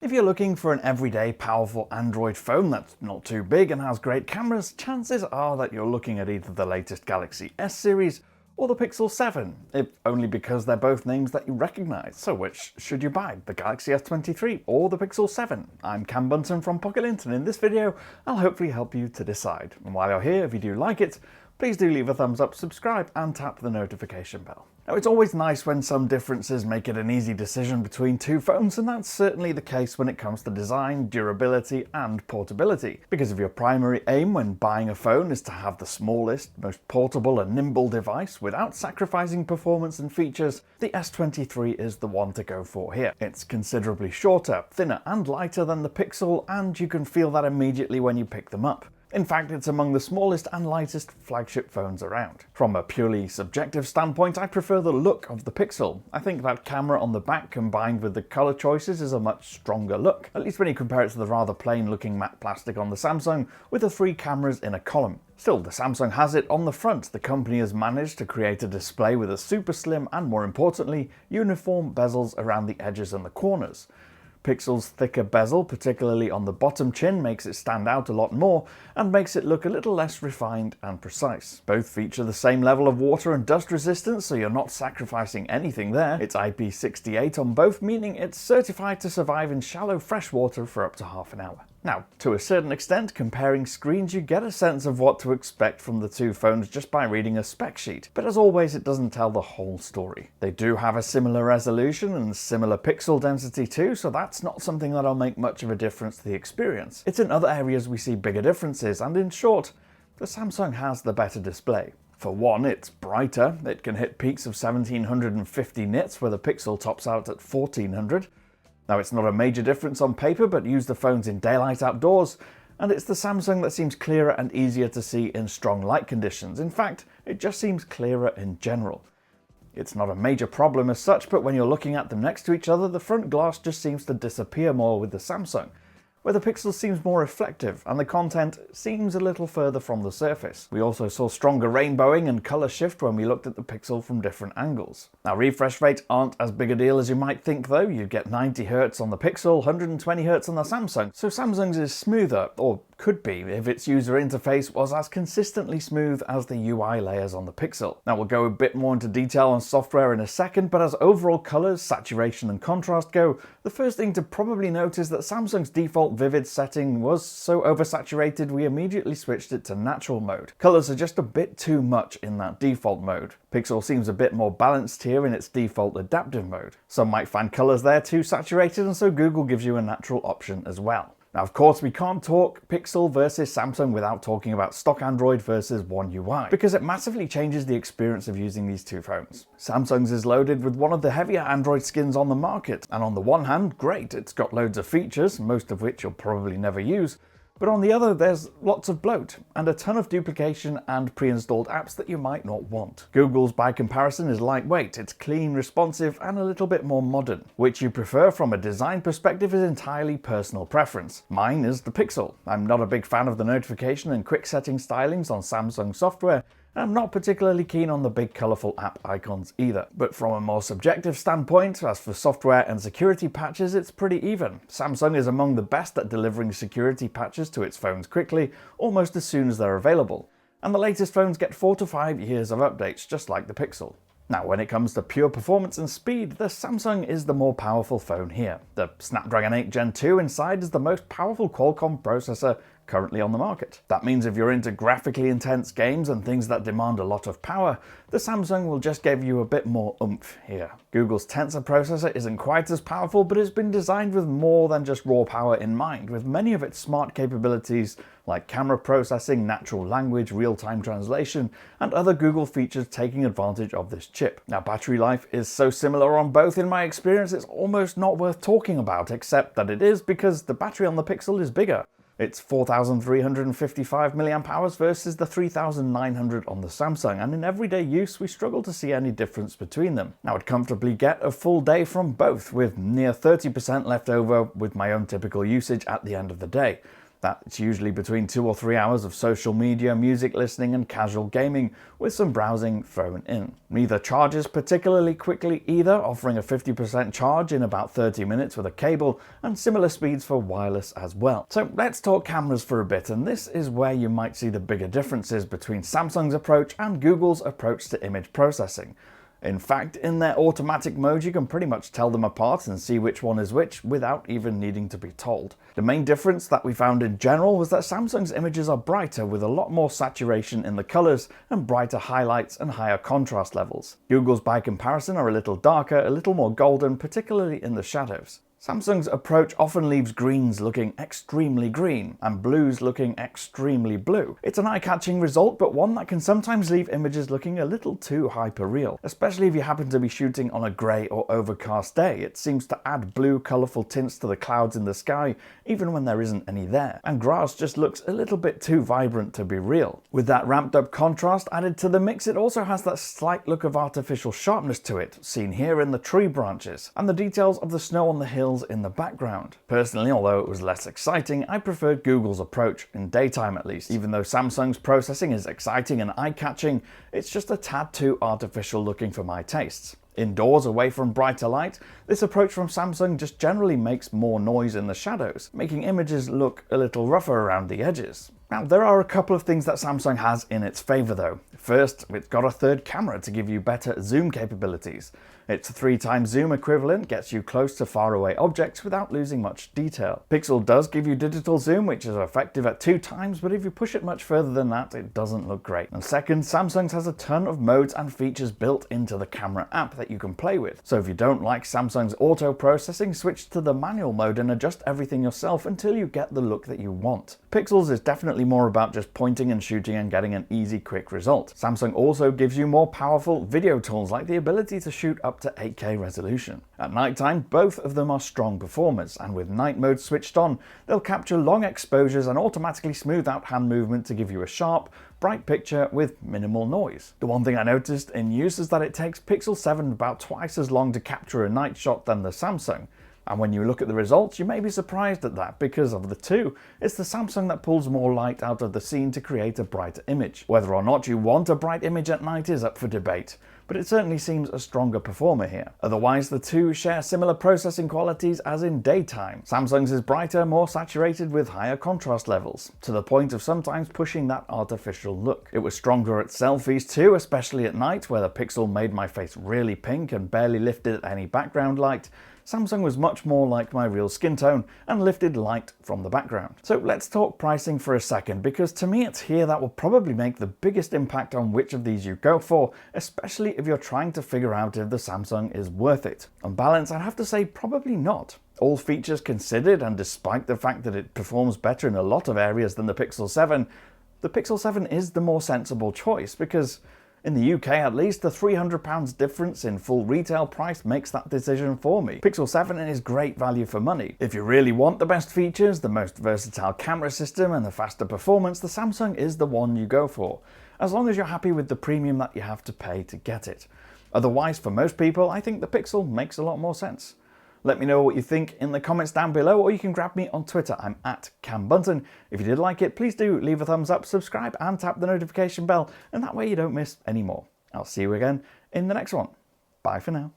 If you're looking for an everyday powerful Android phone that's not too big and has great cameras, chances are that you're looking at either the latest Galaxy S series or the Pixel 7, if only because they're both names that you recognise. So which should you buy, the Galaxy S23 or the Pixel 7? I'm Cam Bunton from Pocket-lint, and in this video I'll hopefully help you to decide. And while you're here, if you do like it, please do leave a thumbs up, subscribe and tap the notification bell. Now, it's always nice when some differences make it an easy decision between two phones, and that's certainly the case when it comes to design, durability and portability. Because if your primary aim when buying a phone is to have the smallest, most portable and nimble device without sacrificing performance and features, the S23 is the one to go for here. It's considerably shorter, thinner and lighter than the Pixel, and you can feel that immediately when you pick them up. In fact, it's among the smallest and lightest flagship phones around. From a purely subjective standpoint, I prefer the look of the Pixel. I think that camera on the back combined with the colour choices is a much stronger look, at least when you compare it to the rather plain looking matte plastic on the Samsung with the 3 cameras in a column. Still, the Samsung has it on the front. The company has managed to create a display with a super slim and, more importantly, uniform bezels around the edges and the corners. Pixel's thicker bezel, particularly on the bottom chin, makes it stand out a lot more and makes it look a little less refined and precise. Both feature the same level of water and dust resistance, so you're not sacrificing anything there. It's IP68 on both, meaning it's certified to survive in shallow fresh water for up to half an hour. Now, to a certain extent, comparing screens, you get a sense of what to expect from the two phones just by reading a spec sheet, but as always it doesn't tell the whole story. They do have a similar resolution and similar pixel density too, so that's not something that'll make much of a difference to the experience. It's in other areas we see bigger differences, and in short, the Samsung has the better display. For one, it's brighter. It can hit peaks of 1750 nits, where the Pixel tops out at 1400. Now, it's not a major difference on paper, but use the phones in daylight outdoors, and it's the Samsung that seems clearer and easier to see in strong light conditions. In fact, it just seems clearer in general. It's not a major problem as such, but when you're looking at them next to each other, the front glass just seems to disappear more with the Samsung, where the Pixel seems more reflective and the content seems a little further from the surface. We also saw stronger rainbowing and colour shift when we looked at the Pixel from different angles. Now, refresh rates aren't as big a deal as you might think though. You get 90Hz on the Pixel, 120Hz on the Samsung, so Samsung's is smoother, or could be if its user interface was as consistently smooth as the UI layers on the Pixel. Now, we'll go a bit more into detail on software in a second, but as overall colours, saturation and contrast go, the first thing to probably note is that Samsung's default vivid setting was so oversaturated we immediately switched it to natural mode. Colours are just a bit too much in that default mode. Pixel seems a bit more balanced here in its default adaptive mode. Some might find colours there too saturated, and so Google gives you a natural option as well. Now, of course, we can't talk Pixel versus Samsung without talking about stock Android versus One UI, because it massively changes the experience of using these two phones. Samsung's is loaded with one of the heavier Android skins on the market, and on the one hand, great, it's got loads of features, most of which you'll probably never use, but on the other, there's lots of bloat, and a ton of duplication and pre-installed apps that you might not want. Google's, by comparison, is lightweight, it's clean, responsive, and a little bit more modern. Which you prefer from a design perspective is entirely personal preference. Mine is the Pixel. I'm not a big fan of the notification and quick setting stylings on Samsung software, and I'm not particularly keen on the big colourful app icons either. But from a more subjective standpoint, as for software and security patches, it's pretty even. Samsung is among the best at delivering security patches to its phones quickly, almost as soon as they're available. And the latest phones get 4 to 5 years of updates, just like the Pixel. Now, when it comes to pure performance and speed, the Samsung is the more powerful phone here. The Snapdragon 8 Gen 2 inside is the most powerful Qualcomm processor currently on the market. That means if you're into graphically intense games and things that demand a lot of power, the Samsung will just give you a bit more oomph here. Google's Tensor processor isn't quite as powerful, but it's been designed with more than just raw power in mind, with many of its smart capabilities like camera processing, natural language, real-time translation, and other Google features taking advantage of this chip. Now, battery life is so similar on both in my experience, it's almost not worth talking about, except that it is because the battery on the Pixel is bigger. It's 4,355 mAh versus the 3,900 on the Samsung, and in everyday use we struggle to see any difference between them. Now, I'd comfortably get a full day from both, with near 30% left over with my own typical usage at the end of the day. That's usually between 2 or 3 hours of social media, music listening and casual gaming, with some browsing thrown in. Neither charges particularly quickly either, offering a 50% charge in about 30 minutes with a cable, and similar speeds for wireless as well. So let's talk cameras for a bit, and this is where you might see the bigger differences between Samsung's approach and Google's approach to image processing. In fact, in their automatic mode, you can pretty much tell them apart and see which one is which without even needing to be told. The main difference that we found in general was that Samsung's images are brighter with a lot more saturation in the colors and brighter highlights and higher contrast levels. Google's by comparison are a little darker, a little more golden, particularly in the shadows. Samsung's approach often leaves greens looking extremely green and blues looking extremely blue. It's an eye-catching result, but one that can sometimes leave images looking a little too hyper-real, especially if you happen to be shooting on a grey or overcast day. It seems to add blue, colourful tints to the clouds in the sky, even when there isn't any there. And grass just looks a little bit too vibrant to be real. With that ramped up contrast added to the mix, it also has that slight look of artificial sharpness to it, seen here in the tree branches, and the details of the snow on the hills in the background. Personally, although it was less exciting, I preferred Google's approach, in daytime at least. Even though Samsung's processing is exciting and eye-catching, it's just a tad too artificial looking for my tastes. Indoors, away from brighter light, this approach from Samsung just generally makes more noise in the shadows, making images look a little rougher around the edges. Now, there are a couple of things that Samsung has in its favour though. First, it's got a third camera to give you better zoom capabilities. Its 3x zoom equivalent gets you close to faraway objects without losing much detail. Pixel does give you digital zoom, which is effective at 2x, but if you push it much further than that, it doesn't look great. And second, Samsung's has a ton of modes and features built into the camera app that you can play with. So if you don't like Samsung's auto processing, switch to the manual mode and adjust everything yourself until you get the look that you want. Pixel's is definitely more about just pointing and shooting and getting an easy, quick result. Samsung also gives you more powerful video tools, like the ability to shoot up to 8K resolution. At nighttime, both of them are strong performers, and with night mode switched on, they'll capture long exposures and automatically smooth out hand movement to give you a sharp, bright picture with minimal noise. The one thing I noticed in use is that it takes Pixel 7 about twice as long to capture a night shot than the Samsung. And when you look at the results, you may be surprised at that, because of the two, it's the Samsung that pulls more light out of the scene to create a brighter image. Whether or not you want a bright image at night is up for debate, but it certainly seems a stronger performer here. Otherwise, the two share similar processing qualities as in daytime. Samsung's is brighter, more saturated with higher contrast levels, to the point of sometimes pushing that artificial look. It was stronger at selfies too, especially at night, where the Pixel made my face really pink and barely lifted any background light. Samsung was much more like my real skin tone and lifted light from the background. So let's talk pricing for a second, because to me it's here that will probably make the biggest impact on which of these you go for, especially if you're trying to figure out if the Samsung is worth it. On balance, I'd have to say probably not. All features considered, and despite the fact that it performs better in a lot of areas than the Pixel 7, the Pixel 7 is the more sensible choice, because in the UK at least, the £300 difference in full retail price makes that decision for me. Pixel 7 is great value for money. If you really want the best features, the most versatile camera system and the faster performance, the Samsung is the one you go for, as long as you're happy with the premium that you have to pay to get it. Otherwise, for most people, I think the Pixel makes a lot more sense. Let me know what you think in the comments down below, or you can grab me on Twitter. I'm at Cam Bunton. If you did like it, please do leave a thumbs up, subscribe and tap the notification bell, and that way you don't miss any more. I'll see you again in the next one. Bye for now.